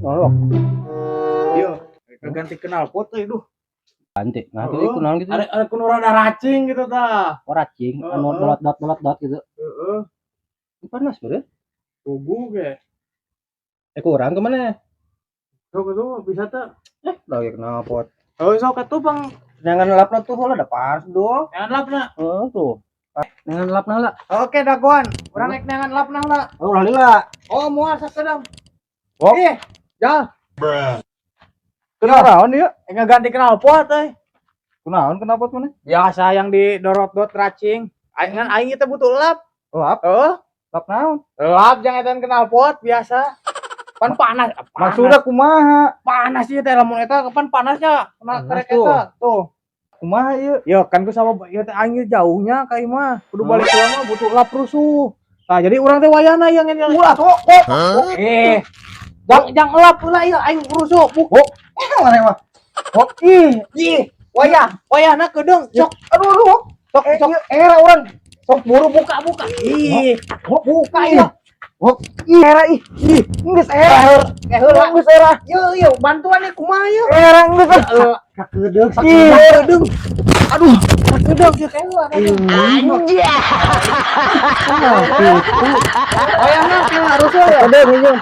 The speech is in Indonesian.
Oh, Iya, ganti knalpot euy duh. ganti. Nah, itu kunaon gitu. Ada kuno rada racing gitu tah. Oh, racing, anu dolat gitu. Heeh. Panas beureut. Tugu ge. Kurang ke mana? Sok itu bisa tah. Lagi knalpot. Oh, sok atuh Bang. Jangan lapna tuh lah ada panas dong. Jangan lapna. Tuh. Jangan lapna lah. Oke, dagoan. Urang rek neangan lapna lah. Oh, lila. Oh, moal sakedang. Oh. Jal. Kunaon ieu? Ganti knalpot euy. Kunaon knalpot mana? Biasa yang didorot-dot racing. Aing teh butuh lap. Lap, Heeh. lap naon? Lap jangan edan knalpot biasa. Pan panas. Maksudnya kumaha? Panas ieu teh lamun eta kapan panasnya kena Panas kerek tuh. eta. Tuh. Kumaha ieu? Ya kan ku sama ya teh aing jauhnya ka imah. Kudu balik heula mah butuh lap rusuh. Nah, jadi urang teh wayahna yang ulah sok. Jang lap heula ieu aing rusuh. Mana mah? Wayahna kedeung. Sok. Aduh. Sok Era urang. sok buru buka. Buka ieu. Era ih. Geus era. Heula. Geus era. Yeuh, bantuan ieu kumaha ieu? Era geus. Kakedeung. Kedeung. Aduh, kedeung ieu teh heula. Wayahna harusnya ya. Kakedeung ieu.